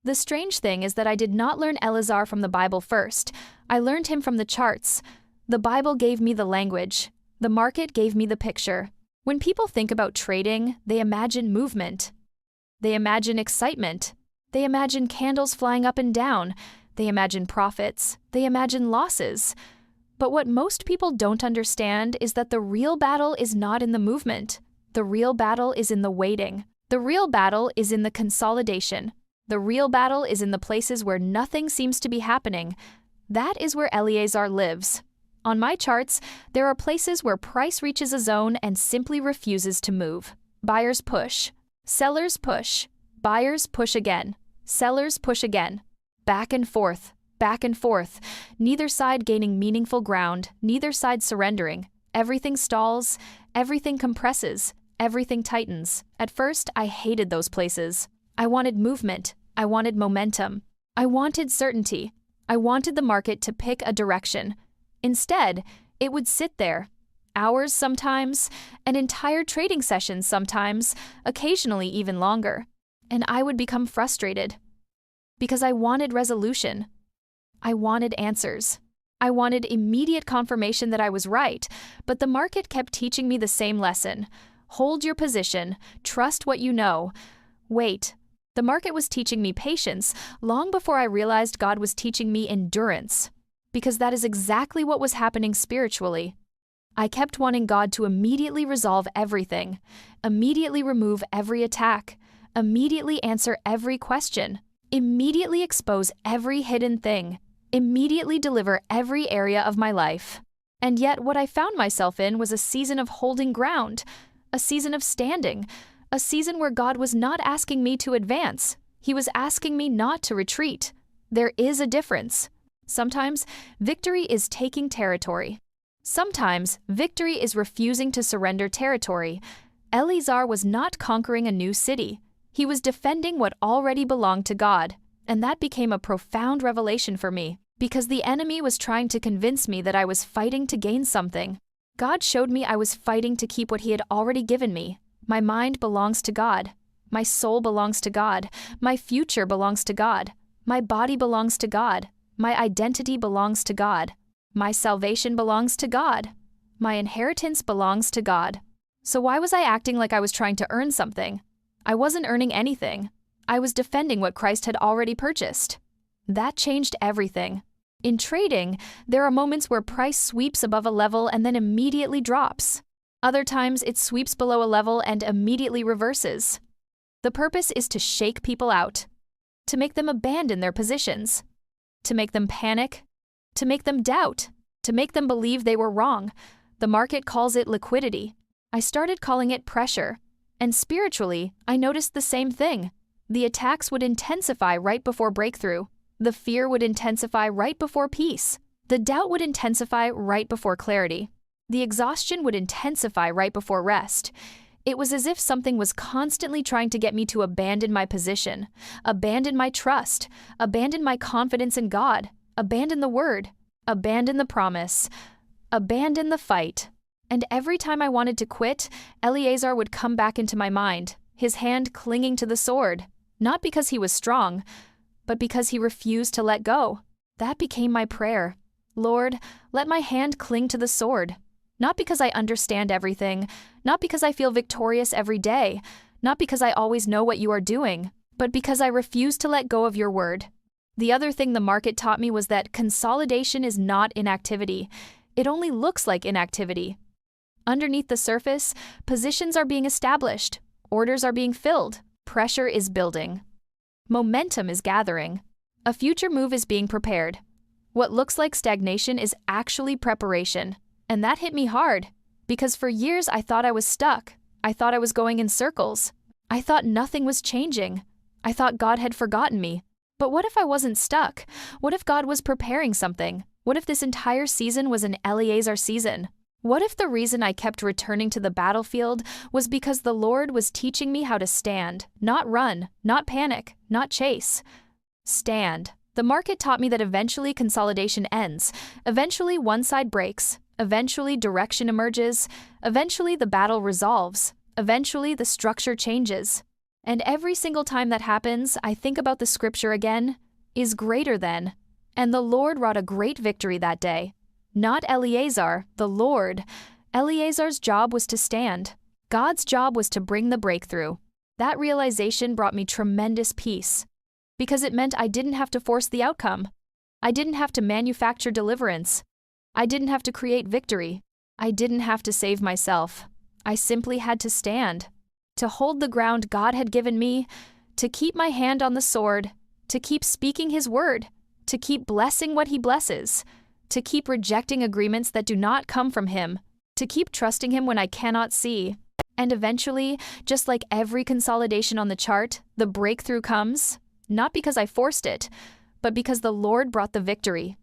The strange thing is that I did not learn Eleazar from the Bible first. I learned him from the charts. The Bible gave me the language. The market gave me the picture. When people think about trading, they imagine movement. They imagine excitement. They imagine candles flying up and down. They imagine profits. They imagine losses. But what most people don't understand is that the real battle is not in the movement. The real battle is in the waiting. The real battle is in the consolidation. The real battle is in the places where nothing seems to be happening. That is where Eleazar lives. On my charts, there are places where price reaches a zone and simply refuses to move. Buyers push. Sellers push. Buyers push again. Sellers push again. Back and forth. Back and forth. Neither side gaining meaningful ground. Neither side surrendering. Everything stalls. Everything compresses. Everything tightens. At first, I hated those places. I wanted movement. I wanted momentum. I wanted certainty. I wanted the market to pick a direction. Instead, it would sit there. Hours sometimes, an entire trading session sometimes, occasionally even longer. And I would become frustrated. Because I wanted resolution. I wanted answers. I wanted immediate confirmation that I was right, but the market kept teaching me the same lesson. Hold your position. Trust what you know. Wait. The market was teaching me patience long before I realized God was teaching me endurance. Because that is exactly what was happening spiritually. I kept wanting God to immediately resolve everything, immediately remove every attack, immediately answer every question, immediately expose every hidden thing, immediately deliver every area of my life. And yet what I found myself in was a season of holding ground, a season of standing, a season where God was not asking me to advance. He was asking me not to retreat. There is a difference. Sometimes victory is taking territory. Sometimes victory is refusing to surrender territory. Eleazar was not conquering a new city. He was defending what already belonged to God. And that became a profound revelation for me, because the enemy was trying to convince me that I was fighting to gain something. God showed me I was fighting to keep what He had already given me. My mind belongs to God. My soul belongs to God. My future belongs to God. My body belongs to God. My identity belongs to God. My salvation belongs to God. My inheritance belongs to God. So why was I acting like I was trying to earn something? I wasn't earning anything. I was defending what Christ had already purchased. That changed everything. In trading, there are moments where price sweeps above a level and then immediately drops. Other times, it sweeps below a level and immediately reverses. The purpose is to shake people out, to make them abandon their positions, to make them panic, to make them doubt, to make them believe they were wrong. The market calls it liquidity. I started calling it pressure. And spiritually, I noticed the same thing. The attacks would intensify right before breakthrough. The fear would intensify right before peace. The doubt would intensify right before clarity. The exhaustion would intensify right before rest. It was as if something was constantly trying to get me to abandon my position, abandon my trust, abandon my confidence in God, abandon the word, abandon the promise, abandon the fight. And every time I wanted to quit, Eleazar would come back into my mind, his hand clinging to the sword, not because he was strong, but because he refused to let go. That became my prayer. Lord, let my hand cling to the sword. Not because I understand everything, not because I feel victorious every day, not because I always know what you are doing, but because I refuse to let go of your word. The other thing the market taught me was that consolidation is not inactivity. It only looks like inactivity. Underneath the surface, positions are being established, orders are being filled, pressure is building. Momentum is gathering. A future move is being prepared. What looks like stagnation is actually preparation. And that hit me hard, because for years I thought I was stuck. I thought I was going in circles. I thought nothing was changing. I thought God had forgotten me. But what if I wasn't stuck? What if God was preparing something? What if this entire season was an Eleazar season? What if the reason I kept returning to the battlefield was because the Lord was teaching me how to stand, not run, not panic, not chase? Stand. The market taught me that eventually consolidation ends. Eventually one side breaks. Eventually direction emerges. Eventually the battle resolves. Eventually the structure changes. And every single time that happens, I think about the scripture again, is greater than. And the Lord wrought a great victory that day. Not Eleazar, the Lord. Eleazar's job was to stand. God's job was to bring the breakthrough. That realization brought me tremendous peace, because it meant I didn't have to force the outcome. I didn't have to manufacture deliverance. I didn't have to create victory. I didn't have to save myself. I simply had to stand, to hold the ground God had given me, to keep my hand on the sword, to keep speaking His word, to keep blessing what He blesses, to keep rejecting agreements that do not come from Him, to keep trusting Him when I cannot see. And eventually, just like every consolidation on the chart, the breakthrough comes, not because I forced it, but because the Lord brought the victory.